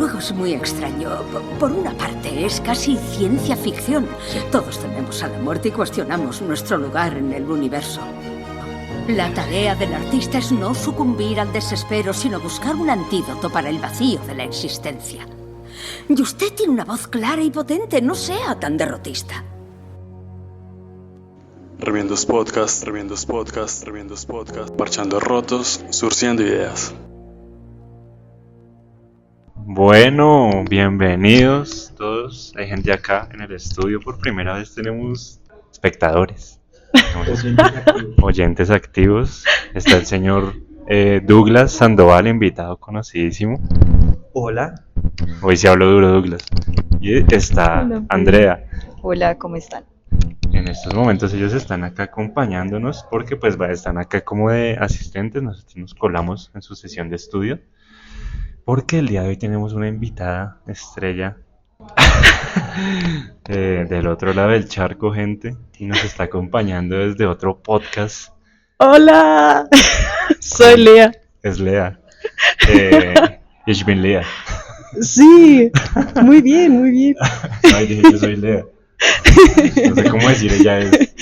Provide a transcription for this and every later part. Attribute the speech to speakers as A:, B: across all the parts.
A: luego es muy extraño. Por una parte, es casi ciencia ficción. Todos tememos a la muerte y cuestionamos nuestro lugar en el universo. La tarea del artista es no sucumbir al desespero, sino buscar un antídoto para el vacío de la existencia. Y usted tiene una voz clara y potente, no sea tan derrotista.
B: Remiendos Podcast, parchando rotos, surciendo ideas.
C: Bueno, bienvenidos todos. Hay gente acá en el estudio. Por primera vez tenemos espectadores. Oyentes activos. Está el señor Douglas Sandoval, invitado conocidísimo.
D: Hola.
C: Hoy sí hablo duro, Douglas. Y está
E: Hola.
C: Andrea.
E: Hola, ¿cómo están?
C: En estos momentos ellos están acá acompañándonos porque pues están acá como de asistentes. Nosotros nos colamos en su sesión de estudio porque el día de hoy tenemos una invitada estrella del otro lado del charco, gente, y nos está acompañando desde otro podcast.
E: Hola, soy Lea.
C: Es Lea. Ich bin Lea.
E: Sí, muy bien, muy bien.
C: Ay, dije yo soy Lea. No sé cómo decir, ella es.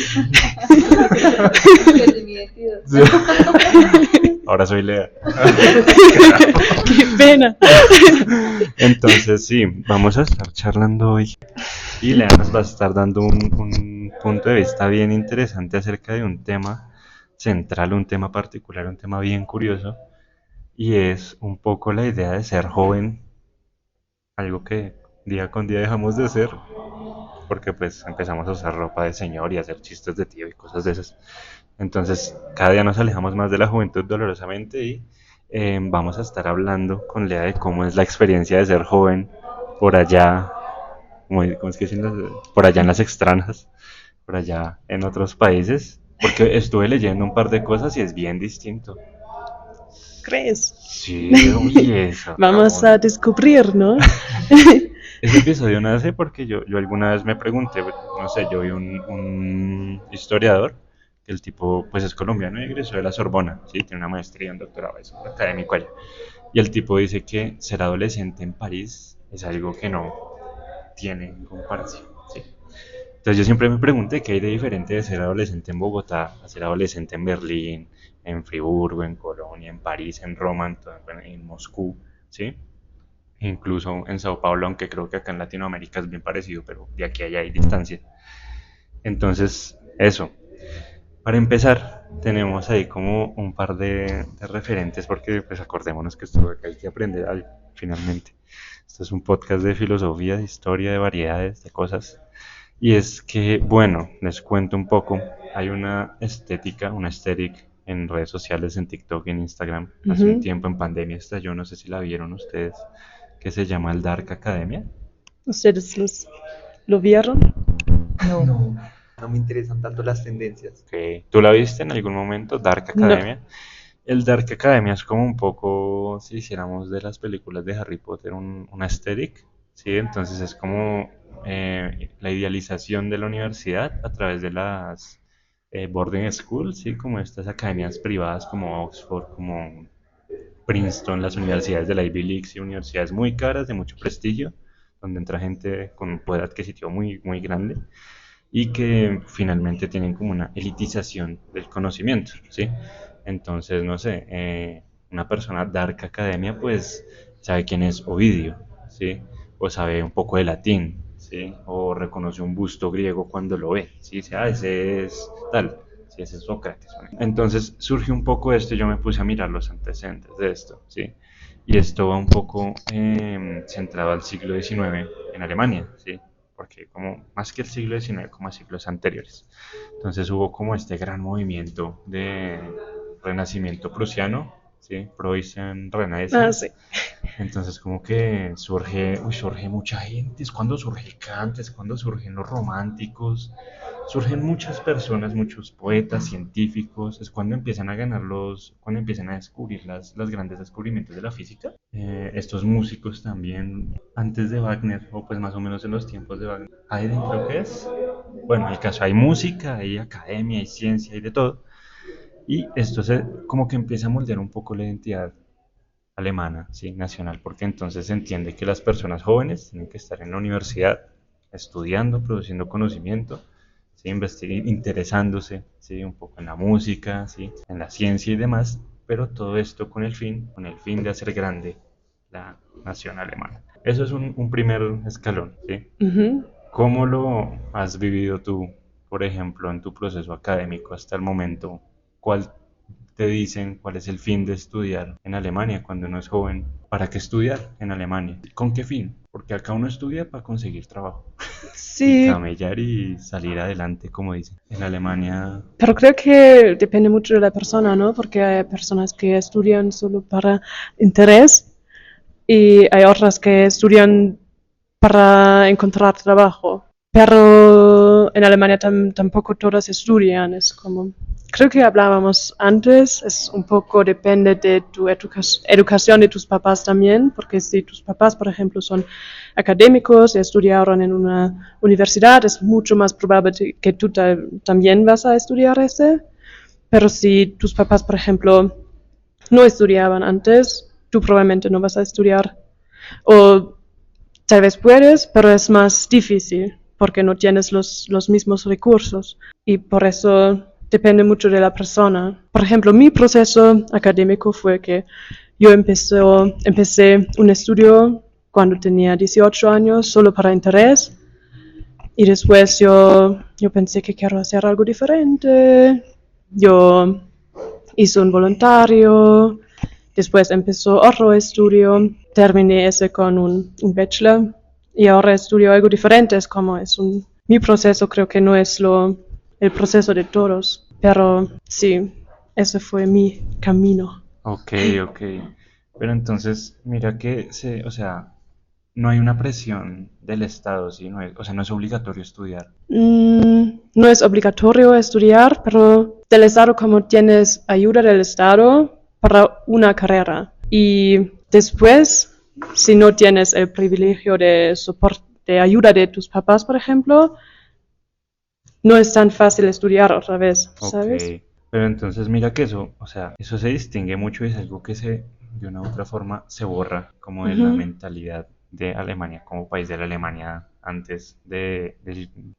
C: Ahora soy Lea.
E: Qué pena.
C: Entonces sí, vamos a estar charlando hoy y Lea nos va a estar dando un punto de vista bien interesante acerca de un tema central, un tema particular, un tema bien curioso, y es un poco la idea de ser joven, algo que día con día dejamos de ser porque pues empezamos a usar ropa de señor y a hacer chistes de tío y cosas de esas. Entonces cada día nos alejamos más de la juventud dolorosamente y vamos a estar hablando con Lea de cómo es la experiencia de ser joven por allá, ¿cómo es que dicen por allá en las extranjas, por allá en otros países? Porque estuve leyendo un par de cosas y es bien distinto.
E: ¿Crees?
C: Sí, uy, eso.
E: Vamos a descubrir, ¿no?
C: Ese episodio nace porque yo alguna vez me pregunté, no sé, yo vi un historiador, que el tipo pues es colombiano y egresó de la Sorbona, ¿sí? Tiene una maestría, un doctorado, es un académico allá. Y el tipo dice que ser adolescente en París es algo que no tiene comparación, ¿sí? Entonces yo siempre me pregunté qué hay de diferente de ser adolescente en Bogotá a ser adolescente en Berlín, en Friburgo, en Colonia, en París, en Roma, en Moscú, ¿sí? Incluso en Sao Paulo, aunque creo que acá en Latinoamérica es bien parecido, pero de aquí a allá hay distancia. Entonces, eso. Para empezar, tenemos ahí como un par de referentes, porque pues acordémonos que esto acá hay que aprender algo, finalmente. Esto es un podcast de filosofía, de historia, de variedades, de cosas. Y es que, bueno, les cuento un poco. Hay una estética, una estética en redes sociales, en TikTok, en Instagram. Hace un tiempo en pandemia estalló, no sé si la vieron ustedes, que se llama el Dark Academia.
E: ¿Ustedes lo vieron?
D: No me interesan tanto las tendencias.
C: Okay. ¿Tú la viste en algún momento, Dark Academia? No. El Dark Academia es como un poco, si hiciéramos de las películas de Harry Potter, una aesthetic, ¿sí? Entonces es como la idealización de la universidad a través de las boarding schools, ¿sí? Como estas academias privadas como Oxford, como Princeton, las universidades de la Ivy League, y universidades muy caras, de mucho prestigio, donde entra gente con un poder adquisitivo muy, muy grande y que finalmente tienen como una elitización del conocimiento, ¿sí? Entonces, no sé, una persona Dark Academia pues sabe quién es Ovidio, ¿sí? O sabe un poco de latín, ¿sí? O reconoce un busto griego cuando lo ve, ¿sí? Dice, ese es tal. Sí, ese es Sócrates. Entonces surge un poco esto y yo me puse a mirar los antecedentes de esto, ¿sí? Y esto va un poco centrado al siglo XIX en Alemania, ¿sí? Porque como más que el siglo XIX, como a siglos anteriores. Entonces hubo como este gran movimiento de renacimiento prusiano, ¿sí? Preußen Renaissance.
E: Sí.
C: Entonces como que surge mucha gente. Es cuando surge Kant, es cuando surgen los románticos, surgen muchas personas, muchos poetas, científicos. Es cuando empiezan a ganar cuando empiezan a descubrir los grandes descubrimientos de la física. Estos músicos también, antes de Wagner, o pues más o menos en los tiempos de Wagner. Haydn creo que es. Bueno, en el caso hay música, hay academia, hay ciencia, hay de todo. Y esto como que empieza a moldear un poco la identidad alemana, ¿sí? Nacional, porque entonces se entiende que las personas jóvenes tienen que estar en la universidad estudiando, produciendo conocimiento, ¿sí? Interesándose, ¿sí? Un poco en la música, ¿sí? En la ciencia y demás, pero todo esto con el fin de hacer grande la nación alemana. Eso es un primer escalón, ¿sí?
E: Ujú.
C: ¿Cómo lo has vivido tú, por ejemplo, en tu proceso académico hasta el momento? ¿Cuál te dicen cuál es el fin de estudiar en Alemania cuando uno es joven? ¿Para qué estudiar en Alemania? ¿Con qué fin? Porque acá uno estudia para conseguir trabajo y
E: Sí,
C: camellar y salir adelante, como dicen. En Alemania,
E: pero creo que depende mucho de la persona, ¿no? Porque hay personas que estudian solo para interés y hay otras que estudian para encontrar trabajo. Pero en Alemania tampoco todas estudian, es como, creo que hablábamos antes, es un poco depende de tu educación de tus papás también, porque si tus papás, por ejemplo, son académicos y estudiaron en una universidad, es mucho más probable que tú también vas a estudiar ese. Pero si tus papás, por ejemplo, no estudiaban antes, tú probablemente no vas a estudiar. O tal vez puedes, pero es más difícil porque no tienes los mismos recursos y por eso depende mucho de la persona. Por ejemplo, mi proceso académico fue que yo empecé un estudio cuando tenía 18 años solo para interés y después yo pensé que quiero hacer algo diferente. Yo hice un voluntario, después empezó otro estudio, terminé ese con un bachelor y ahora estudio algo diferente. Es como mi proceso creo que no es el proceso de todos, pero sí, ese fue mi camino.
C: ok, ok. Pero entonces, mira que o sea, no hay una presión del Estado, ¿sí? O sea, no es obligatorio estudiar.
E: No es obligatorio estudiar, pero del Estado como tienes ayuda del Estado para una carrera. Y después, si no tienes el privilegio de soporte, de ayuda de tus papás, por ejemplo, no es tan fácil estudiar otra vez,
C: Ok,
E: ¿sabes?
C: pero entonces mira que eso, o sea, eso se distingue mucho y es algo que de una u otra forma, se borra como de la
E: Ujú,
C: mentalidad de Alemania, como país de la Alemania antes de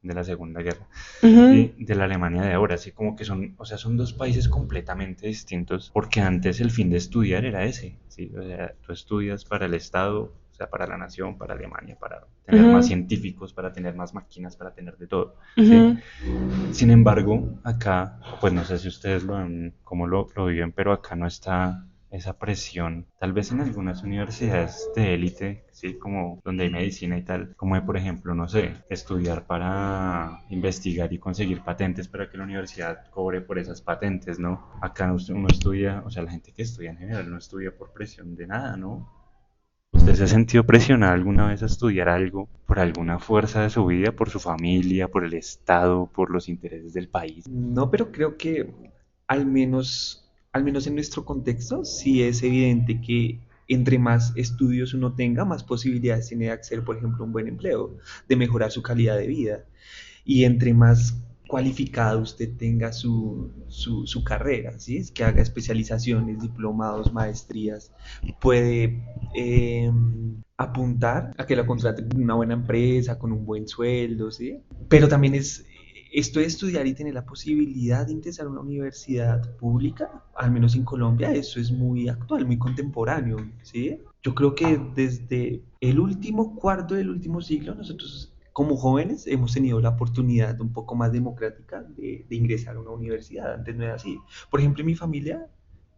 C: la Segunda Guerra
E: ujú,
C: y de la Alemania de ahora, así como que son, o sea, son dos países completamente distintos, porque antes el fin de estudiar era ese, ¿sí? O sea, tú estudias para el Estado, o sea, para la nación, para Alemania, para tener más
E: ujú,
C: científicos, para tener más máquinas, para tener de todo, ¿sí?
E: ujú.
C: Sin embargo, acá, pues no sé si ustedes cómo lo viven, pero acá no está esa presión, tal vez en algunas universidades de élite, sí, como donde hay medicina y tal, como de, por ejemplo, no sé, estudiar para investigar y conseguir patentes para que la universidad cobre por esas patentes, ¿no? Acá uno estudia, o sea, la gente que estudia en general no estudia por presión de nada, ¿no? ¿Usted se ha sentido presionado alguna vez a estudiar algo por alguna fuerza de su vida, por su familia, por el Estado, por los intereses del país?
D: No, pero creo que al menos en nuestro contexto, sí es evidente que entre más estudios uno tenga, más posibilidades tiene de acceder, por ejemplo, a un buen empleo, de mejorar su calidad de vida. Y entre más cualificado usted tenga su carrera, ¿sí? Es que haga especializaciones, diplomados, maestrías, puede apuntar a que la contrate una buena empresa, con un buen sueldo, ¿sí? Pero también esto de estudiar y tener la posibilidad de ingresar a una universidad pública, al menos en Colombia, eso es muy actual, muy contemporáneo, ¿sí? Yo creo que desde el último cuarto del último siglo, nosotros como jóvenes hemos tenido la oportunidad un poco más democrática de ingresar a una universidad. Antes no era así. Por ejemplo, en mi familia,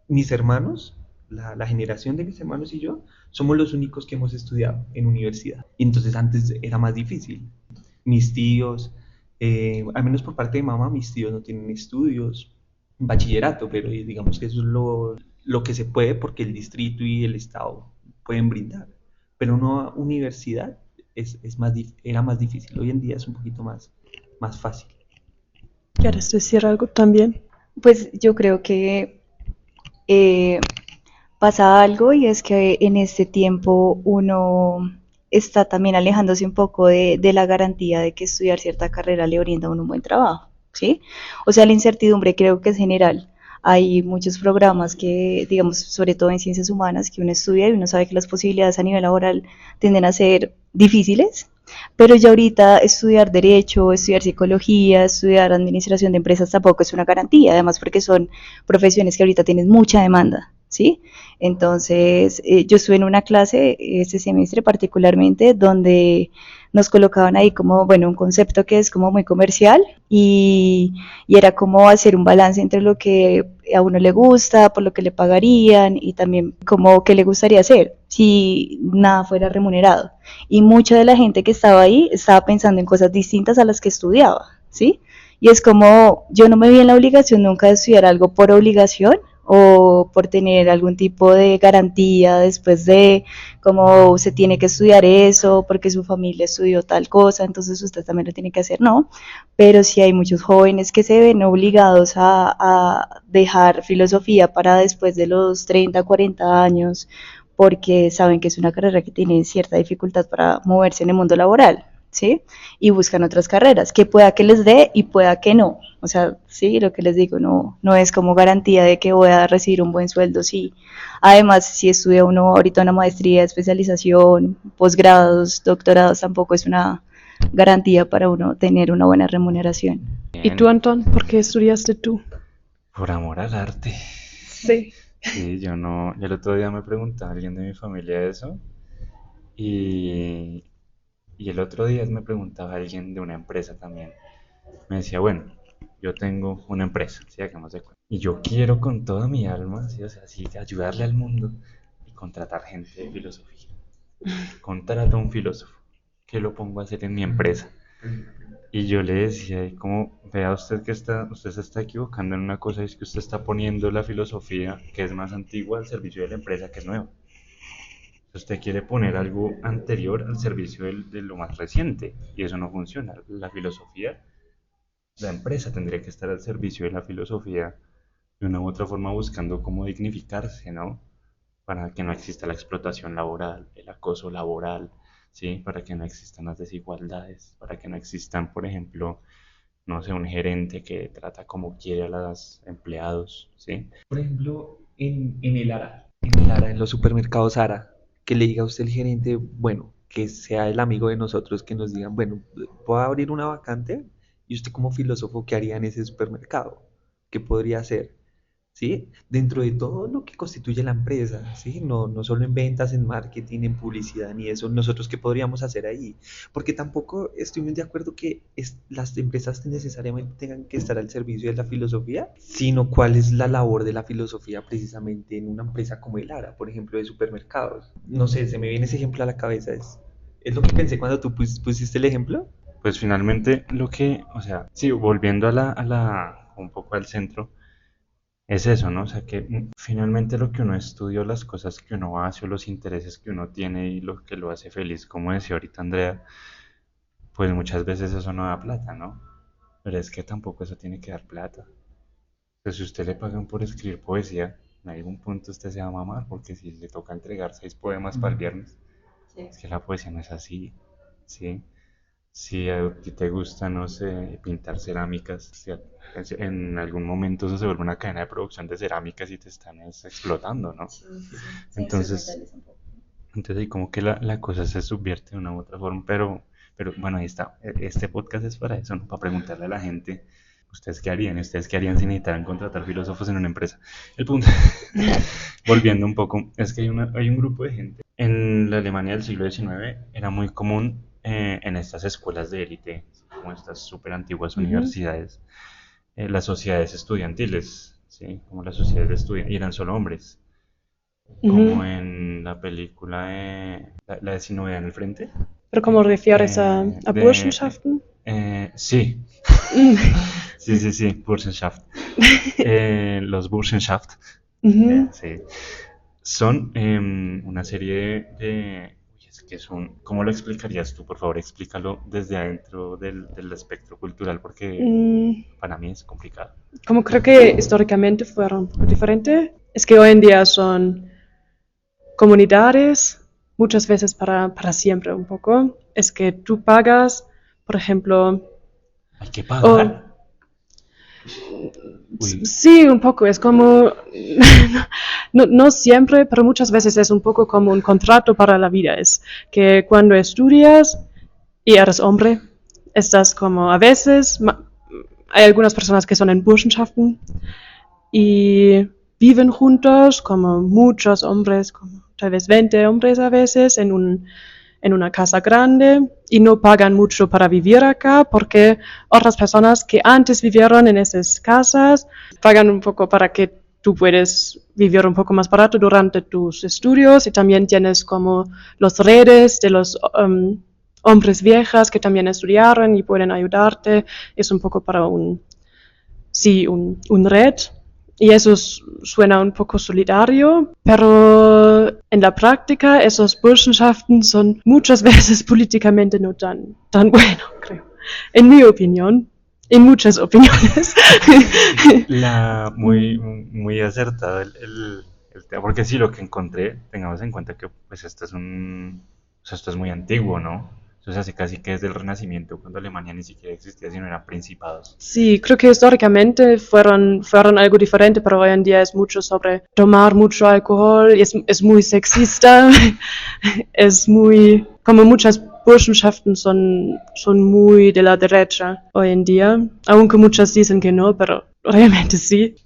D: mis hermanos, la generación de mis hermanos y yo, somos los únicos que hemos estudiado en universidad. Y entonces antes era más difícil. Mis tíos, al menos por parte de mamá, mis tíos no tienen estudios, bachillerato, pero digamos que eso es lo que se puede porque el distrito y el estado pueden brindar. Pero una universidad era más difícil. Hoy en día es un poquito más fácil.
E: ¿Quieres decir algo también?
F: Pues yo creo que eh, pasa algo y es que en este tiempo uno está también alejándose un poco de la garantía de que estudiar cierta carrera le brinda a uno un buen trabajo, ¿sí? O sea, la incertidumbre creo que es general. hay muchos programas que, digamos, sobre todo en ciencias humanas, que uno estudia y uno sabe que las posibilidades a nivel laboral tienden a ser difíciles, pero ya ahorita estudiar derecho, estudiar psicología, estudiar administración de empresas tampoco es una garantía, además porque son profesiones que ahorita tienen mucha demanda, ¿sí? Entonces, yo estuve en una clase este semestre particularmente donde nos colocaban ahí como, bueno, un concepto que es como muy comercial y era como hacer un balance entre lo que a uno le gusta, por lo que le pagarían y también como qué le gustaría hacer si nada fuera remunerado. Y mucha de la gente que estaba ahí estaba pensando en cosas distintas a las que estudiaba, ¿sí? Y es como, yo no me vi en la obligación nunca de estudiar algo por obligación o por tener algún tipo de garantía después de cómo se tiene que estudiar eso porque su familia estudió tal cosa, entonces usted también lo tiene que hacer, no, pero sí hay muchos jóvenes que se ven obligados a dejar filosofía para después de los 30, 40 años porque saben que es una carrera que tiene cierta dificultad para moverse en el mundo laboral, ¿sí? Y buscan otras carreras, que pueda que les dé y pueda que no. O sea, sí, lo que les digo, no es como garantía de que voy a recibir un buen sueldo, sí. Además, si estudia uno ahorita una maestría, especialización, posgrados, doctorados, tampoco es una garantía para uno tener una buena remuneración.
E: ¿Y tú, Anton, por qué estudiaste tú?
C: Por amor al arte.
E: Sí.
C: Sí, yo el otro día me preguntaba a alguien de mi familia eso y, y el otro día me preguntaba a alguien de una empresa también. Me decía, bueno, yo tengo una empresa, ¿sí? Hagamos de cuenta. Y yo quiero con toda mi alma, ¿sí? O sea, sí, ayudarle al mundo y contratar gente de filosofía. Contrato a un filósofo que lo pongo a hacer en mi empresa. Y yo le decía, y como vea usted que usted se está equivocando en una cosa, es que usted está poniendo la filosofía que es más antigua al servicio de la empresa que es nueva. Usted quiere poner algo anterior al servicio de lo más reciente y eso no funciona. La filosofía, la empresa tendría que estar al servicio de la filosofía de una u otra forma buscando cómo dignificarse, ¿no? Para que no exista la explotación laboral, el acoso laboral, ¿sí? Para que no existan las desigualdades, para que no existan, por ejemplo, no sé, un gerente que trata como quiere a los empleados, ¿sí?
D: Por ejemplo, en el ARA, en los supermercados ARA, que le diga a usted el gerente, bueno, que sea el amigo de nosotros, que nos digan, bueno, ¿puedo abrir una vacante? Y usted como filósofo, ¿qué haría en ese supermercado? ¿Qué podría hacer? ¿Sí? Dentro de todo lo que constituye la empresa, ¿sí? No solo en ventas, en marketing, en publicidad, ni eso, nosotros qué podríamos hacer ahí, porque tampoco estoy muy de acuerdo que las empresas necesariamente tengan que estar al servicio de la filosofía, sino cuál es la labor de la filosofía precisamente en una empresa como el ARA, por ejemplo, de supermercados. No sé, se me viene ese ejemplo a la cabeza, es lo que pensé cuando tú pusiste el ejemplo.
C: Pues finalmente o sea, sí, volviendo un poco al centro, es eso, ¿no? O sea, que finalmente lo que uno estudia, las cosas que uno hace o los intereses que uno tiene y lo que lo hace feliz, como decía ahorita Andrea, pues muchas veces eso no da plata, ¿no? Pero es que tampoco eso tiene que dar plata. Pues si usted le pagan por escribir poesía, en algún punto usted se va a mamar, porque si le toca entregar 6 poemas para el viernes, es que la poesía no es así, ¿sí? Si a ti te gusta, no sé, pintar cerámicas, si en algún momento eso se vuelve una cadena de producción de cerámicas y te están explotando, ¿no? Entonces, ahí como que la cosa se subvierte de una u otra forma, pero bueno, ahí está. Este podcast es para eso, ¿no? Para preguntarle a la gente, ¿ustedes qué harían? ¿Ustedes qué harían si necesitaran contratar filósofos en una empresa? El punto, volviendo un poco, es que hay un grupo de gente. En la Alemania del siglo XIX era muy común en estas escuelas de élite, como estas súper antiguas universidades, las sociedades estudiantiles, ¿sí? Como las sociedades de estudiantes, y eran solo hombres, como en la película la de Sin Novedad en el Frente.
E: ¿Pero cómo refieres a
C: de-
E: Burschenschaften?
C: Sí, sí, Burschenschaft. Los Burschenschaft,
E: Ujú.
C: sí, son una serie uy, es que ¿cómo lo explicarías tú? Por favor, explícalo desde adentro del espectro cultural, porque
E: Mm,
C: para mí es complicado.
E: Como creo que históricamente fueron un poco diferente, es que hoy en día son comunidades, muchas veces para siempre un poco. Es que tú pagas, por ejemplo,
C: Hay que
E: o
C: pagar. Uy,
E: Sí, un poco, es como, no siempre, pero muchas veces es un poco como un contrato para la vida. Es que cuando estudias y eres hombre, estás como a veces, hay algunas personas que son en Burschenschaften y viven juntos como muchos hombres, como tal vez 20 hombres a veces en una casa grande y no pagan mucho para vivir acá porque otras personas que antes vivieron en esas casas pagan un poco para que tú puedes vivir un poco más barato durante tus estudios y también tienes como los redes de los hombres viejas que también estudiaron y pueden ayudarte. Es un poco para un red. Y eso suena un poco solidario, pero en la práctica esos Burschenschaften son muchas veces políticamente no tan bueno, creo. En mi opinión, en muchas opiniones.
C: muy acertado el tema, porque sí, lo que encontré, tengamos en cuenta que pues esto es o sea, esto es muy antiguo, ¿no? Eso se hace casi que desde el Renacimiento, cuando Alemania ni siquiera existía, sino eran principados.
E: Sí, creo que históricamente fueron algo diferente, pero hoy en día es mucho sobre tomar mucho alcohol, y es muy sexista, es muy, como muchas Burschenschaften son muy de la derecha hoy en día, aunque muchas dicen que no, pero realmente sí.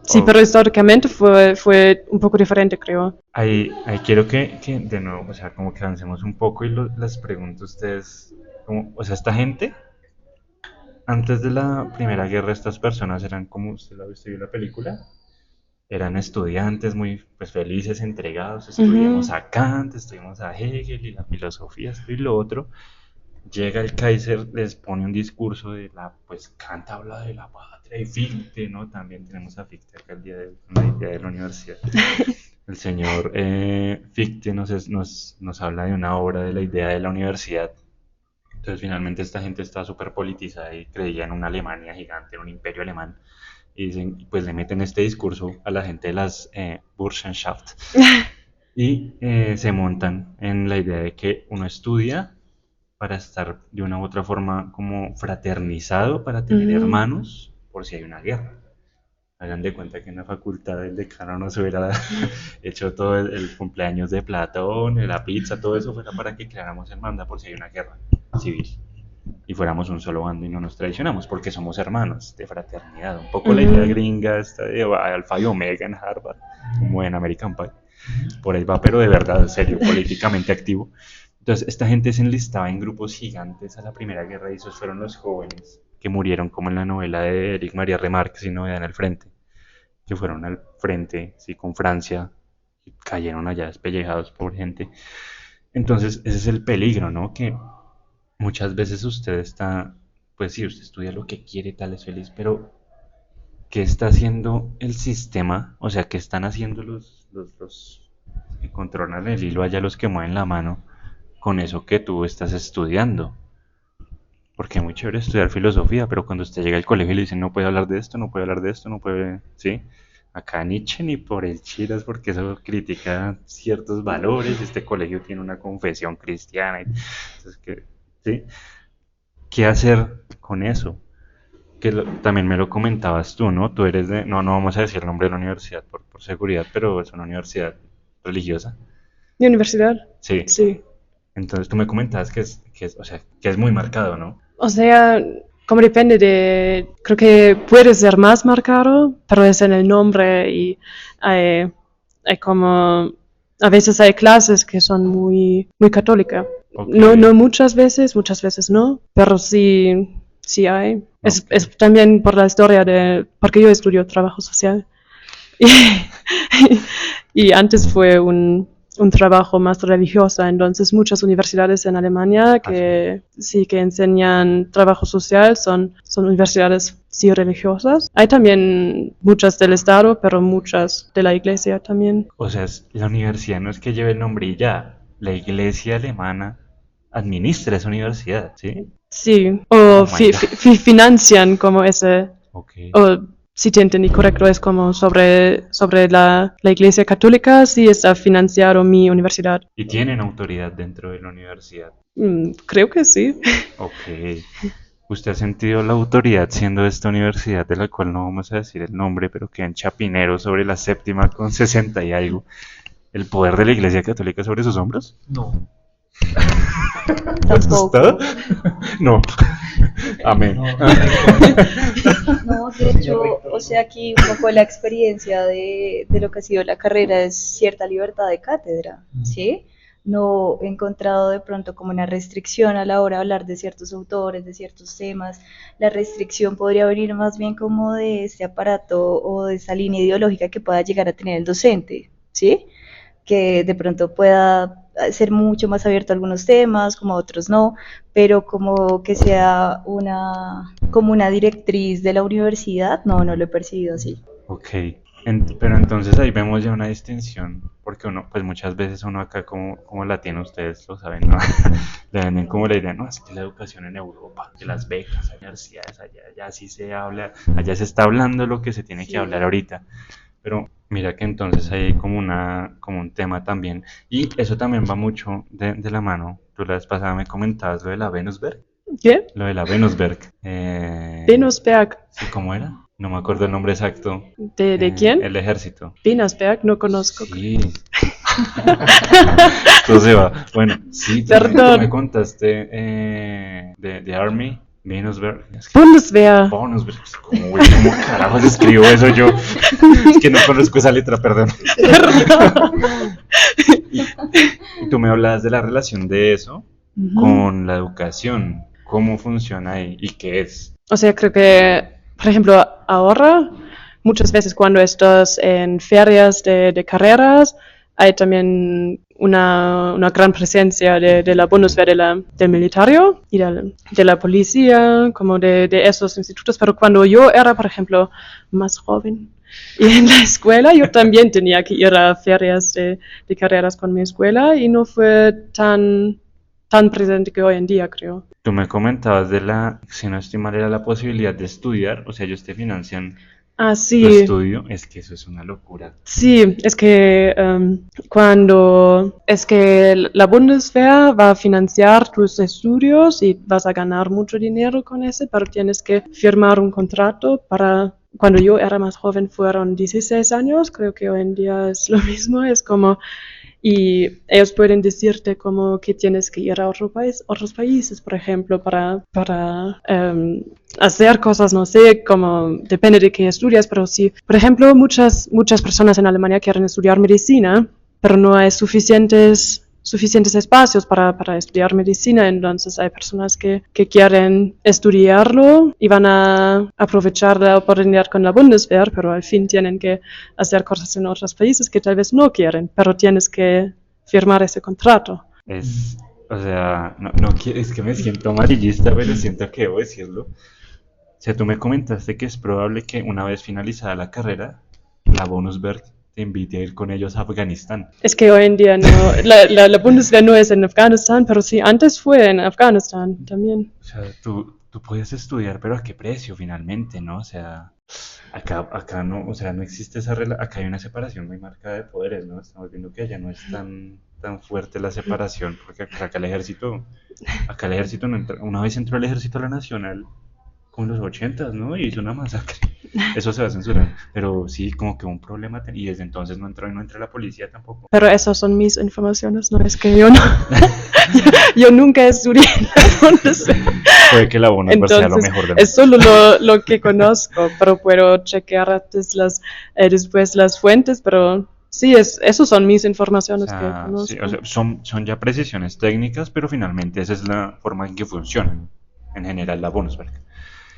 E: Sí,
C: Oh,
E: pero históricamente fue un poco diferente, creo.
C: ahí quiero que de nuevo, o sea, como que avancemos un poco y les pregunto a ustedes, como, o sea, esta gente, antes de la Primera Guerra, estas personas eran como, usted vio la película, eran estudiantes muy pues, felices, entregados, estudiamos
E: Ujú.
C: a Kant, estudiamos a Hegel y la filosofía, esto y lo otro. Llega el Kaiser, les pone un discurso de pues Kant habla de la patria y Fichte, ¿no? También tenemos a Fichte acá el día de la universidad. El señor Fichte nos habla de una obra de la idea de la universidad. Entonces finalmente esta gente está súper politizada y creía en una Alemania gigante, en un imperio alemán. Y dicen, pues le meten este discurso a la gente de las Burschenschaft y se montan en la idea de que uno estudia para estar de una u otra forma como fraternizado, para tener
E: Ujú.
C: hermanos por si hay una guerra. Hagan de cuenta que en la facultad el decano nos hubiera hecho todo el cumpleaños de Platón, la pizza, todo eso fuera para que creáramos hermandad por si hay una guerra civil y fuéramos un solo bando y no nos traicionamos porque somos hermanos de fraternidad. Un poco la idea
E: Ujú.
C: gringa esta de Alfa y Omega en Harvard, como en American Pie. Por ahí va, pero de verdad, en serio, políticamente activo. Entonces, esta gente se enlistaba en grupos gigantes a la Primera Guerra y esos fueron los jóvenes que murieron como en la novela de Eric María Remarque, si no vean al frente, que fueron al frente, sí, con Francia, y cayeron allá despellejados por gente. Entonces, ese es el peligro, ¿no? Que muchas veces usted está, pues sí, usted estudia lo que quiere, tal es feliz, pero ¿qué está haciendo el sistema? O sea, ¿qué están haciendo los que controlan el hilo allá, los que mueven la mano, con eso que tú estás estudiando? Porque es muy chévere estudiar filosofía, pero cuando usted llega al colegio y le dicen no puede hablar de esto, no puede hablar de esto, no puede, ¿sí? Acá Nietzsche ni por el chiras porque eso critica ciertos valores, este colegio tiene una confesión cristiana, entonces, ¿sí? ¿Qué hacer con eso? También me lo comentabas tú, ¿no? Tú eres de, no vamos a decir el nombre de la universidad por seguridad, pero es una universidad religiosa.
E: ¿Mi universidad?
C: Sí.
E: Sí.
C: Entonces tú me comentabas o sea, que es muy marcado, ¿no?
E: O sea, como depende creo que puede ser más marcado, pero es en el nombre y hay como, a veces hay clases que son muy católicas.
C: Ok,
E: No muchas veces no, pero sí hay.
C: ok.
E: Es también por la historia porque yo estudio trabajo social. Y, y antes fue un trabajo más religioso, entonces muchas universidades en Alemania
C: Así.
E: que sí que enseñan trabajo social son universidades sí religiosas. Hay también muchas del Estado, pero muchas de la Iglesia también.
C: O sea, la universidad no es que lleve el nombre y ya, la iglesia alemana administra esa universidad, ¿sí?
E: Sí,
C: Oh
E: o
C: my God.
E: financian como ese,
C: Ok.
E: o si te entendí correcto, es como sobre la Iglesia Católica, sí está financiado mi universidad.
C: Y tienen autoridad dentro de la universidad.
E: Creo que sí.
C: Ok. ¿Usted ha sentido la autoridad siendo esta universidad de la cual no vamos a decir el nombre, pero que en Chapinero sobre la séptima con 60 y algo, el poder de la Iglesia Católica sobre sus hombros?
D: No.
F: Tampoco.
C: ¿Asustado? No. Amén.
F: No, de hecho, o sea, aquí un poco la experiencia de lo que ha sido la carrera es cierta libertad de cátedra, ¿sí? No he encontrado de pronto como una restricción a la hora de hablar de ciertos autores, de ciertos temas. La restricción podría venir más bien como de este aparato o de esa línea ideológica que pueda llegar a tener el docente, ¿sí? Que de pronto pueda ser mucho más abierto a algunos temas, como a otros no, pero como que sea como una directriz de la universidad, no lo he percibido así.
C: Ok, pero entonces ahí vemos ya una distinción, porque uno, pues muchas veces uno acá como latino, ustedes lo saben, ¿no? Le venden como la idea, no, es que la educación en Europa, que las becas, las universidades, allá sí se habla, allá se está hablando lo que se tiene que hablar ahorita. Pero mira que entonces hay como un tema también, y eso también va mucho de la mano. Tú la vez pasada me comentabas lo de la Venusberg.
E: ¿Qué?
C: Lo de la Venusberg.
E: Venusberg.
C: Sí, ¿cómo era? No me acuerdo el nombre exacto.
E: ¿De quién?
C: El ejército.
E: Venusberg, no conozco.
C: Sí. Esto se va. Bueno, sí, tú me contaste de Army. Venusberg.
E: Bundeswehr.
C: Bonusberg. ¿Cómo carajos escribo eso yo? Es que no conozco esa letra, perdón. Y tú me hablabas de la relación de eso con la educación. ¿Cómo funciona ahí y qué es?
E: O sea, creo que, por ejemplo, ahora, muchas veces cuando estás en ferias de carreras, hay también una gran presencia de la Bundeswehr, del militario y de la policía, como de esos institutos. Pero cuando yo era, por ejemplo, más joven y en la escuela, yo también tenía que ir a ferias de carreras con mi escuela y no fue tan presente que hoy en día, creo.
C: Tú me comentabas si no estoy mal, era la posibilidad de estudiar, o sea, ellos te financian
E: Sí.
C: tu estudio, es que eso es una locura.
E: Sí, es que la Bundeswehr va a financiar tus estudios y vas a ganar mucho dinero con eso, pero tienes que firmar un contrato para... Cuando yo era más joven fueron 16 años, creo que hoy en día es lo mismo, es como... Y ellos pueden decirte como que tienes que ir a otros países, por ejemplo, para hacer cosas, no sé, como depende de qué estudias, pero sí, por ejemplo, muchas personas en Alemania quieren estudiar medicina, pero no hay suficientes espacios para estudiar medicina, entonces hay personas que quieren estudiarlo y van a aprovechar la oportunidad con la Bundeswehr, pero al fin tienen que hacer cosas en otros países que tal vez no quieren, pero tienes que firmar ese contrato.
C: O sea, es que me siento amarillista, pero siento que debo decirlo. O sea, tú me comentaste que es probable que una vez finalizada la carrera, la Bundeswehr te invite a ir con ellos a Afganistán.
E: Es que hoy en día no, la Bundeswehr no es en Afganistán, pero sí, antes fue en Afganistán también.
C: O sea, tú puedes estudiar, pero ¿a qué precio finalmente, no? O sea, acá no, o sea, no existe esa relación, acá hay una separación muy marcada de poderes, ¿no? Estamos viendo que allá no es tan fuerte la separación, porque acá el ejército no entra, una vez entró el ejército a la nacional, como en los 80s, ¿no? Y hizo una masacre. Eso se va a censurar. Pero sí, como que un problema. Y desde entonces no entró la policía tampoco.
E: Pero esas son mis informaciones, no es que yo no. yo nunca estudié en la Bundeswehr.
C: Puede que la Bundeswehr sea lo mejor del mundo.
E: Es solo lo que conozco, pero puedo chequear después las fuentes, pero sí, esas son mis informaciones que conozco.
C: Sí, o sea, son ya precisiones técnicas, pero finalmente esa es la forma en que funciona en general la Bundeswehr.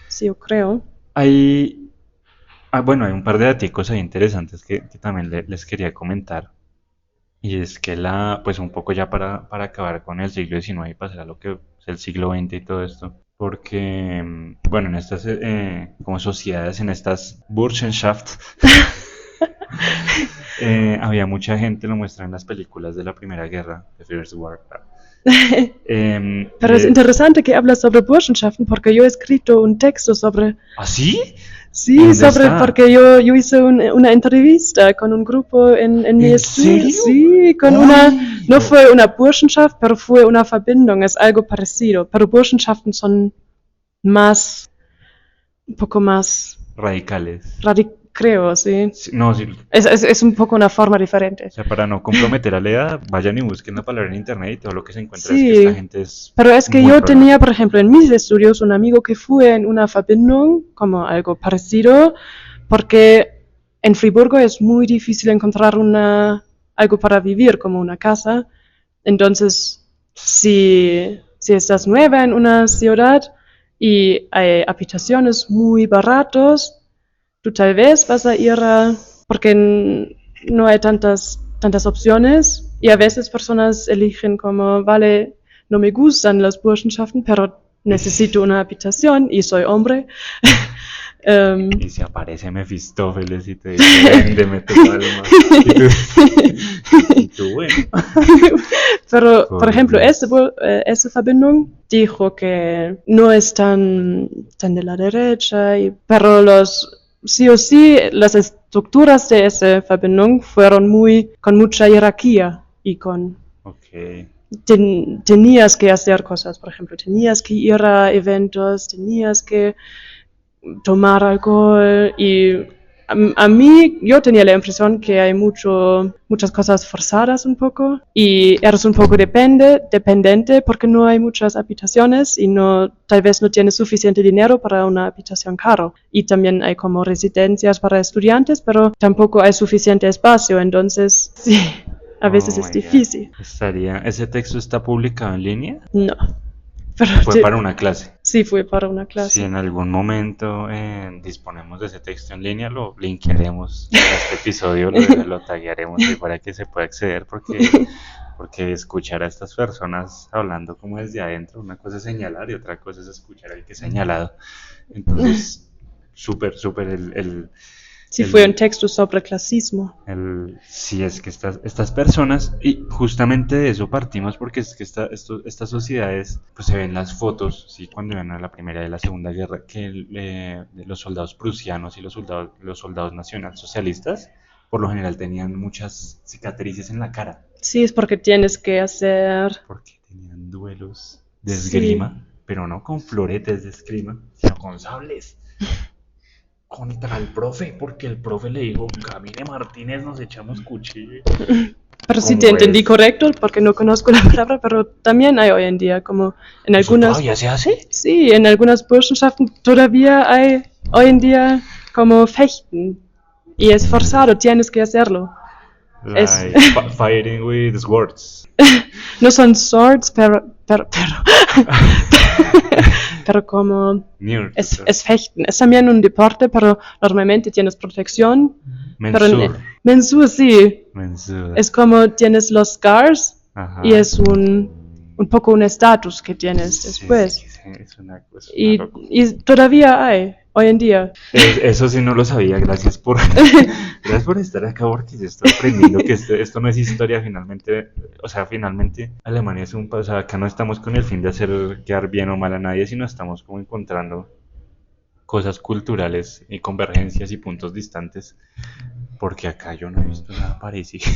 E: Sí, yo creo.
C: Hay un par de datos ahí interesantes que también les quería comentar. Y es que pues un poco ya para acabar con el siglo XIX y pasar a lo que es el siglo XX y todo esto. Porque, bueno, en estas como sociedades, en estas Burschenschaft, había mucha gente, lo muestran en las películas de la Primera Guerra, The First War.
E: Pero es interesante que hablas sobre Burschenschaften porque yo he escrito un texto sobre...
C: ¿Ah, sí?
E: Sí, porque yo hice una entrevista con un grupo en mi estudio. Sí, no fue una Burschenschaft, pero fue una Verbindung, es algo parecido. Pero Burschenschaften son más, un poco más
C: Radicales.
E: creo, sí.
C: Sí, no, sí,
E: Es un poco una forma diferente.
C: o sea, para no comprometer a Lea, vayan y busquen la palabra en internet y todo lo que se encuentra es que esta
E: Sí,
C: gente es
E: pero es que
C: muy
E: yo tenía,
C: problemática.
E: por ejemplo, en mis estudios un amigo que fue en una Verbindung, como algo parecido, porque en Friburgo es muy difícil encontrar algo para vivir, como una casa. Entonces, si estás nueva en una ciudad y hay habitaciones muy baratos, tú tal vez vas a ir porque no hay tantas opciones y a veces personas eligen como, vale, no me gustan las Burschenschaften, pero necesito una habitación y soy hombre. Em,
C: Y se aparece Mefistófeles y te dice, véndeme tu alma. Y tú, bueno.
E: Pero,
C: Por
E: por ejemplo,
C: Dios.
E: esa Verbindung dijo que no es tan de la derecha, pero sí o sí, las estructuras de esa Verbindung fueron con mucha jerarquía y
C: Ok.
E: tenías que hacer cosas, por ejemplo, tenías que ir a eventos, tenías que tomar alcohol y a mí yo tenía la impresión que hay muchas cosas forzadas un poco y eres un poco dependiente porque no hay muchas habitaciones y tal vez no tienes suficiente dinero para una habitación caro. Y también hay como residencias para estudiantes, pero tampoco hay suficiente espacio, entonces sí, a veces
C: Oh
E: es
C: my God.
E: difícil.
C: ¿Ese texto está publicado en línea?
E: No, pero
C: Fue para una clase.
E: sí fue para una
C: Si
E: clase.
C: en algún momento disponemos de ese texto en línea, lo linkearemos a este episodio, lo taguearemos ahí para que se pueda acceder, porque escuchar a estas personas hablando como desde adentro, una cosa es señalar y otra cosa es escuchar al que es señalado. Entonces, súper
E: Sí
C: el-
E: fue un texto sobre clasismo.
C: sí, es que estas personas, y justamente de eso partimos, porque es que estas sociedades, pues se ven las fotos, ¿sí? Cuando iban a la Primera y la Segunda Guerra, que de los soldados prusianos y los soldados nacionalsocialistas, por lo general tenían muchas cicatrices en la cara,
E: Sí, es porque tienes que hacer...
C: porque tenían duelos de
E: Sí.
C: esgrima, pero no con floretes de esgrima, sino con sables. Contra el profe, porque el profe le dijo, Camine Martínez, nos echamos cuchillo.
E: Pero sí
C: ¿Cómo
E: te entendí
C: es?
E: correcto, porque no conozco la palabra, pero también hay hoy en día, como en
C: ¿Eso
E: algunas...
C: todavía se hace?
E: Sí, en algunas Burschenschaften todavía hay hoy en día como Fechten. Y es forzado, tienes que hacerlo. Es-
C: Like fighting with swords.
E: No son swords, pero como
C: Near.
E: es Fechten. Es también un deporte, pero normalmente tienes protección. Pero
C: Mensur.
E: Mensur sí,
C: Mensur.
E: es como tienes los scars
C: Ajá.
E: y es un poco un estatus que tienes
C: Sí,
E: después.
C: sí, es una cosa.
E: Y todavía hay, hoy en día.
C: Eso sí no lo sabía, gracias gracias por estar acá, porque yo estoy aprendiendo que esto no es historia finalmente. O sea, finalmente Alemania es o sea, acá no estamos con el fin de hacer quedar bien o mal a nadie, sino estamos como encontrando cosas culturales y convergencias y puntos distantes, porque acá yo no he visto nada parecido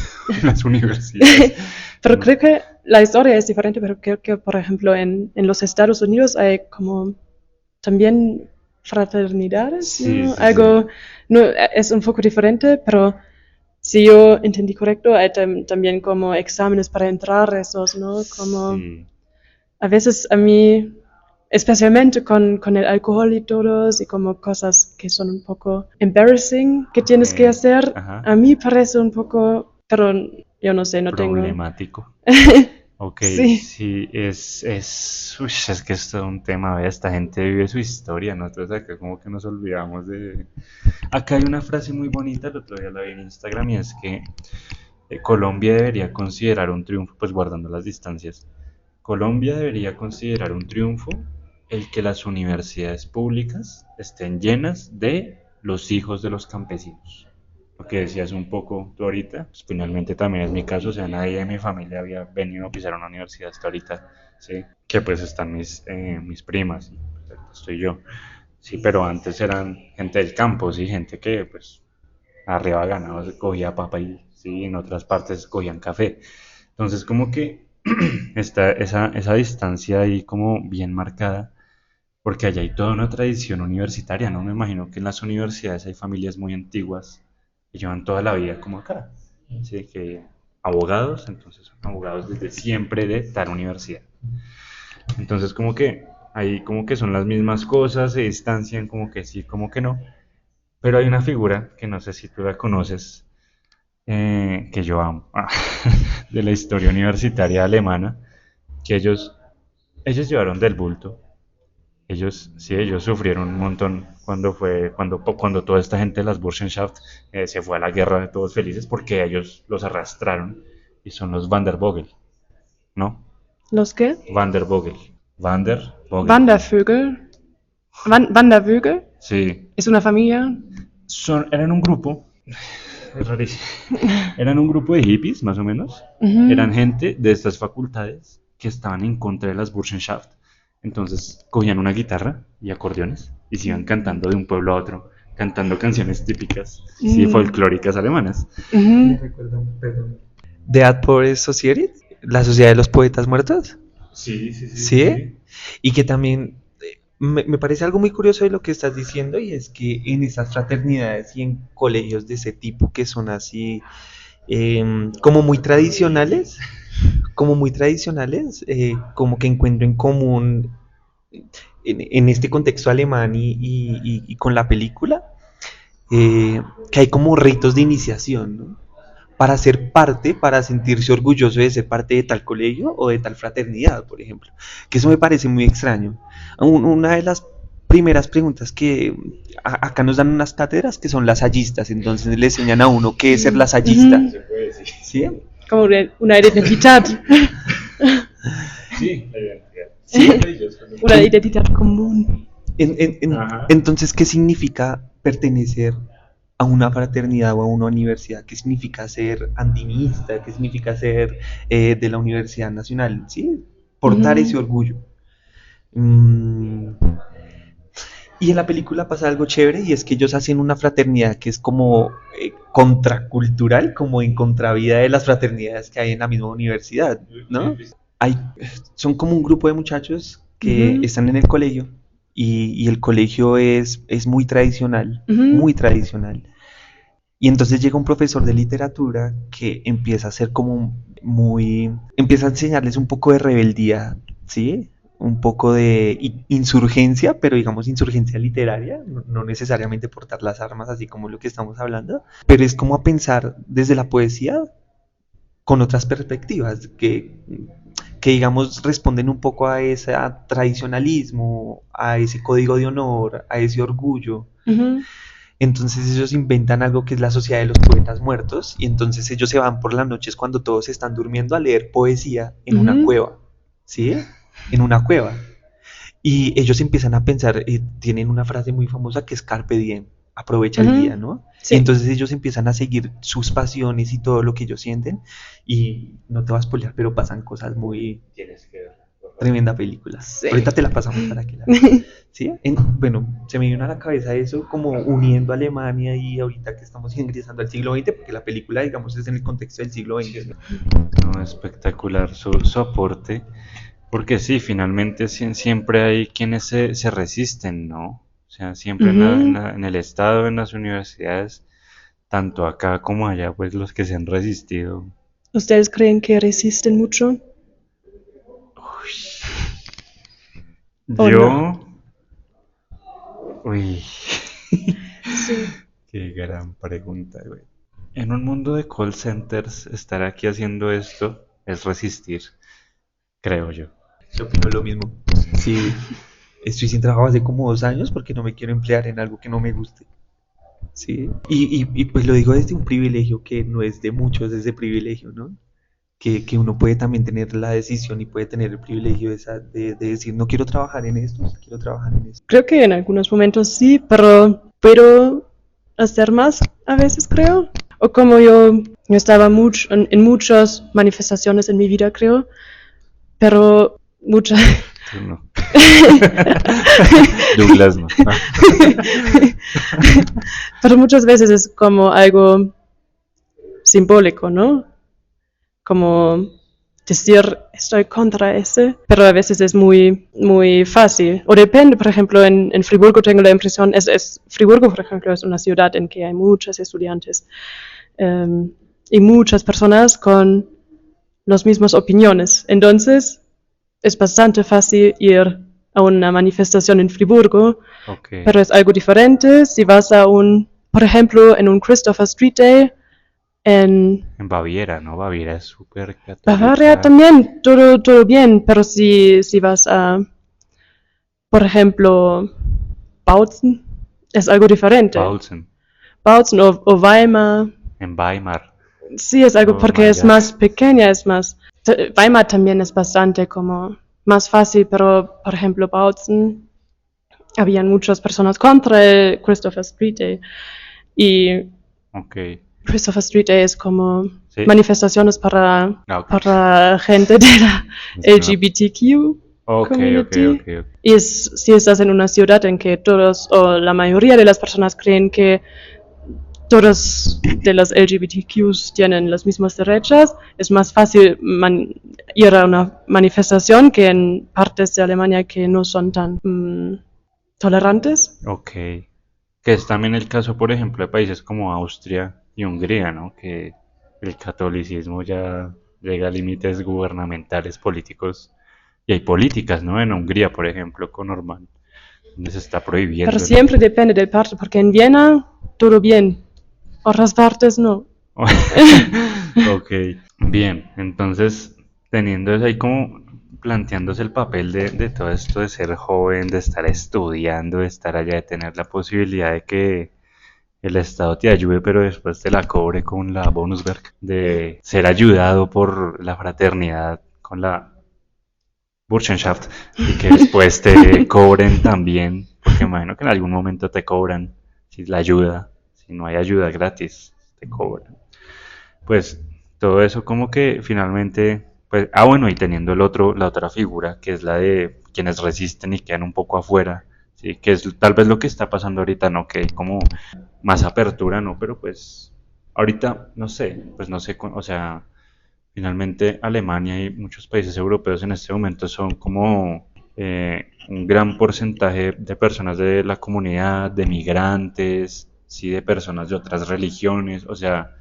C: en las universidades.
E: Pero creo que la historia es diferente, pero creo que, por ejemplo, en los Estados Unidos hay como también fraternidades,
C: Sí,
E: ¿no?
C: sí,
E: Algo, no, es un poco diferente, pero si yo entendí correcto, hay también como exámenes para entrar esos, ¿no? Como
C: Sí.
E: a veces a mí, especialmente con el alcohol y todos, y como cosas que son un poco embarrassing que tienes que hacer,
C: Ajá.
E: a mí parece un poco, pero yo no sé, no tengo...
C: Problemático. Ok,
E: Sí.
C: sí, es que es todo un tema, ¿ve? Esta gente vive su historia, nosotros acá como que nos olvidamos de... Acá hay una frase muy bonita, el otro día la vi en Instagram, y es que Colombia debería considerar un triunfo, pues guardando las distancias, Colombia debería considerar un triunfo el que las universidades públicas estén llenas de los hijos de los campesinos. Lo que decías un poco tú ahorita, pues finalmente también es mi caso, o sea, nadie de mi familia había venido a pisar una universidad hasta ahorita, ¿sí? Que pues están mis primas, y pues, estoy yo, sí, pero antes eran gente del campo, sí, gente que pues arriba ganado cogía papa y sí, en otras partes cogían café. Entonces como que está esa distancia ahí como bien marcada, porque allá hay toda una tradición universitaria, ¿no? Me imagino que en las universidades hay familias muy antiguas que llevan toda la vida como acá. Así que abogados, entonces son abogados desde siempre de tal universidad. Entonces como que ahí como que son las mismas cosas, se distancian como que sí, como que no. Pero hay una figura que no sé si tú la conoces, que yo amo, de la historia universitaria alemana, que ellos llevaron del bulto. Ellos, sí, ellos sufrieron un montón cuando toda esta gente de las Burschenschaft se fue a la guerra de todos felices porque ellos los arrastraron y son los Van der Vogel, ¿no?
E: ¿Los qué?
C: Van der Vogel. Van der Vogel.
E: Wandervögel. Wandervögel.
C: Sí.
E: ¿Es una familia?
C: Eran un grupo, es rarísimo, eran un grupo de hippies, más o menos.
E: Ujú.
C: Eran gente de estas facultades que estaban en contra de las Burschenschaft. Entonces cogían una guitarra y acordeones y se iban cantando de un pueblo a otro, cantando canciones típicas, sí, folclóricas alemanas.
E: Ujú.
D: Me recuerda perdón. Dead Poets Society, la Sociedad de los Poetas Muertos.
C: Sí.
D: ¿Sí? Y que también me parece algo muy curioso de lo que estás diciendo, y es que en esas fraternidades y en colegios de ese tipo que son así como muy tradicionales, como que encuentro en común en este contexto alemán y con la película, que hay como ritos de iniciación, ¿no? Para ser parte, para sentirse orgulloso de ser parte de tal colegio o de tal fraternidad, por ejemplo. Que eso me parece muy extraño. Una de las primeras preguntas que acá nos dan unas cátedras que son lassallistas, entonces le enseñan a uno qué es ser lasallista.
C: Se puede decir.
D: ¿Sí?
E: Como una identidad.
C: Sí, la identidad. Sí, ellos.
E: Una identidad común.
C: Ajá.
D: Entonces, ¿qué significa pertenecer a una fraternidad o a una universidad? ¿Qué significa ser andinista? ¿Qué significa ser de la Universidad Nacional? ¿Sí? Portar ese orgullo. Y en la película pasa algo chévere, y es que ellos hacen una fraternidad que es como contracultural, como en contravía de las fraternidades que hay en la misma universidad, ¿no? Son como un grupo de muchachos que están en el colegio, y el colegio es muy tradicional, muy tradicional. Y entonces llega un profesor de literatura que empieza a ser como empieza a enseñarles un poco de rebeldía, ¿sí? Un poco de insurgencia, pero digamos insurgencia literaria, no necesariamente portar las armas, así como lo que estamos hablando, pero es como a pensar desde la poesía con otras perspectivas que digamos responden un poco a ese tradicionalismo, a ese código de honor, a ese orgullo. Entonces ellos inventan algo que es la Sociedad de los Poetas Muertos, y entonces ellos se van por las noches cuando todos están durmiendo a leer poesía en una cueva, ¿sí? En una cueva. Y ellos empiezan a pensar, tienen una frase muy famosa que es Carpe Diem, aprovecha el día, ¿no? Sí. Y entonces ellos empiezan a seguir sus pasiones y todo lo que ellos sienten, y no te vas a spoilear, pero pasan cosas muy...
C: Tienes que verla.
D: Tremenda película. Sí. Ahorita te la pasamos para que la ¿sí? Bueno, se me vino a la cabeza eso como uniendo a Alemania y ahorita que estamos ingresando al siglo XX, porque la película, digamos, es en el contexto del siglo XX.
C: No, espectacular su aporte, porque sí, finalmente siempre hay quienes se resisten, ¿no? O sea, siempre en el Estado, en las universidades, tanto acá como allá, pues los que se han resistido.
E: ¿Ustedes creen que resisten mucho?
C: Yo... Uy.
E: Sí.
C: Qué gran pregunta, güey. En un mundo de call centers, estar aquí haciendo esto es resistir, creo yo.
D: Yo opino lo mismo. Sí, estoy sin trabajo hace como 2 años porque no me quiero emplear en algo que no me guste. Sí, y pues lo digo desde un privilegio que no es de muchos, es de privilegio, ¿no? Que uno puede también tener la decisión y puede tener el privilegio de decir, no quiero trabajar en esto, quiero trabajar en esto.
E: Creo que en algunos momentos sí, pero hacer más a veces, creo. O como yo estaba en muchas manifestaciones en mi vida, creo, pero muchas...
C: Tú no. Douglas no.
E: Pero muchas veces es como algo simbólico, ¿no? Como decir, estoy contra ese, pero a veces es muy, muy fácil. O depende, por ejemplo, en Friburgo tengo la impresión, Friburgo, por ejemplo, es una ciudad en que hay muchos estudiantes y muchas personas con las mismas opiniones. Entonces, es bastante fácil ir a una manifestación en Friburgo,
C: Ok.
E: pero es algo diferente si vas a por ejemplo, en un Christopher Street Day en
C: En Baviera, ¿no? Baviera es súper
E: Bavaria
C: católica.
E: también, todo bien, pero si vas a, por ejemplo, Bautzen, es algo diferente.
C: Bautzen,
E: Bautzen o Weimar,
C: en Weimar.
E: sí es algo
C: Oh
E: porque
C: my
E: es
C: God.
E: más pequeña, Weimar también es bastante como más fácil, pero por ejemplo Bautzen, habían muchas personas contra el Christopher Street Day y
C: Ok.
E: Christopher Street Day es como
C: Sí.
E: manifestaciones para,
C: Ah, ok.
E: para gente de la
C: Es una-
E: LGBTQ
C: Ok,
E: community.
C: ok.
E: Y si estás en una ciudad en que todos o la mayoría de las personas creen que todos de los LGBTQs tienen los mismos derechos, es más fácil ir a una manifestación que en partes de Alemania que no son tan tolerantes.
C: Ok. Que es también el caso, por ejemplo, de países como Austria y Hungría, ¿no? Que el catolicismo ya llega a límites gubernamentales, políticos, y hay políticas, ¿no? En Hungría, por ejemplo, con Orbán, donde se está prohibiendo
E: Pero siempre depende del parte, porque en Viena todo bien, otras partes no.
C: Ok, bien, entonces teniendo eso ahí como planteándose el papel de todo esto de ser joven, de estar estudiando, de estar allá, de tener la posibilidad de que el Estado te ayude, pero después te la cobre con la Bonusberg, de ser ayudado por la fraternidad con la Burschenschaft y que después te cobren también, porque imagino que en algún momento te cobran si la ayuda, si no hay ayuda gratis, te cobran. Pues todo eso como que finalmente, pues, bueno, y teniendo la otra figura, que es la de quienes resisten y quedan un poco afuera, sí, que es tal vez lo que está pasando ahorita, ¿no? Que hay como más apertura, ¿no? Pero pues ahorita, no sé, pues no sé, o sea, finalmente Alemania y muchos países europeos en este momento son como un gran porcentaje de personas de la comunidad, de migrantes, sí, de personas de otras religiones, o sea,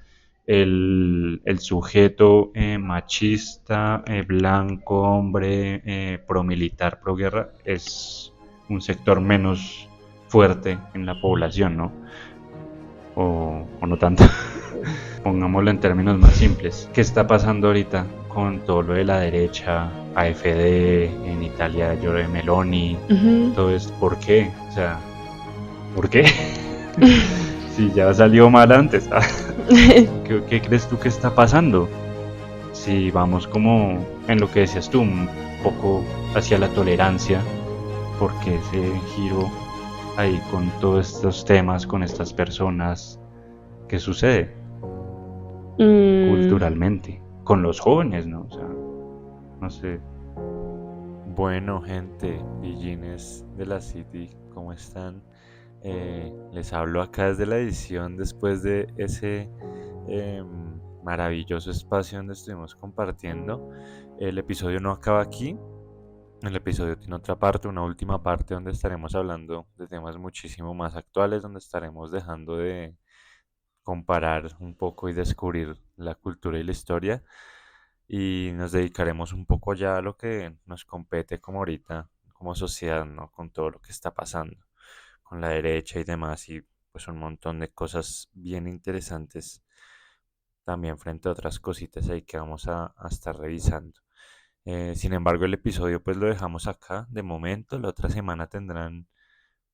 C: el sujeto machista, blanco, hombre, promilitar, proguerra, es un sector menos fuerte en la población, ¿no? O no tanto. Pongámoslo en términos más simples. ¿Qué está pasando ahorita con todo lo de la derecha, AfD, en Italia, Giorgia Meloni,
E: Ujú.
C: todo esto? ¿Por qué? O sea, ¿por qué? Si ya salió mal antes. ¿Qué crees tú que está pasando? Si vamos como en lo que decías tú, un poco hacia la tolerancia, porque ese giro ahí con todos estos temas, con estas personas, ¿qué sucede
E: Mm,
C: culturalmente? Con los jóvenes, ¿no? O sea, no sé. Bueno, gente, pillines de la City, ¿cómo están? Les hablo acá desde la edición después de ese maravilloso espacio donde estuvimos compartiendo. El episodio no acaba aquí. El episodio tiene otra parte, una última parte donde estaremos hablando de temas muchísimo más actuales, donde estaremos dejando de comparar un poco y descubrir la cultura y la historia y nos dedicaremos un poco ya a lo que nos compete como ahorita, como sociedad, ¿no? Con todo lo que está pasando, con la derecha y demás y pues un montón de cosas bien interesantes también frente a otras cositas ahí que vamos a estar revisando. Sin embargo, el episodio pues lo dejamos acá de momento. La otra semana tendrán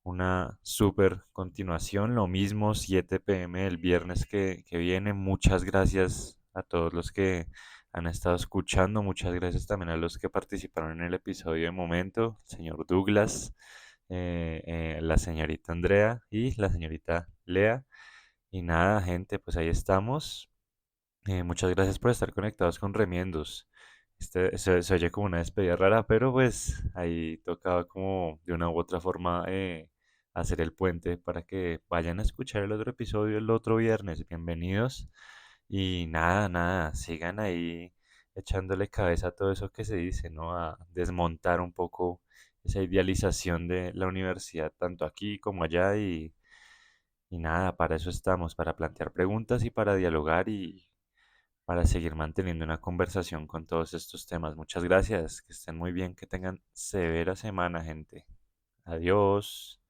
C: una super continuación. Lo mismo 7 p.m. el viernes que viene. Muchas gracias a todos los que han estado escuchando. Muchas gracias también a los que participaron en el episodio de momento. El señor Douglas, la señorita Andrea y la señorita Lea. Y nada, gente, pues ahí estamos. Muchas gracias por estar conectados con Remiendos. Se oye como una despedida rara, pero pues ahí tocaba como de una u otra forma hacer el puente para que vayan a escuchar el otro episodio el otro viernes. Bienvenidos. Y nada, sigan ahí echándole cabeza a todo eso que se dice, ¿no? A desmontar un poco esa idealización de la universidad, tanto aquí como allá, y nada, para eso estamos, para plantear preguntas y para dialogar y para seguir manteniendo una conversación con todos estos temas. Muchas gracias, que estén muy bien, que tengan severa semana, gente. Adiós.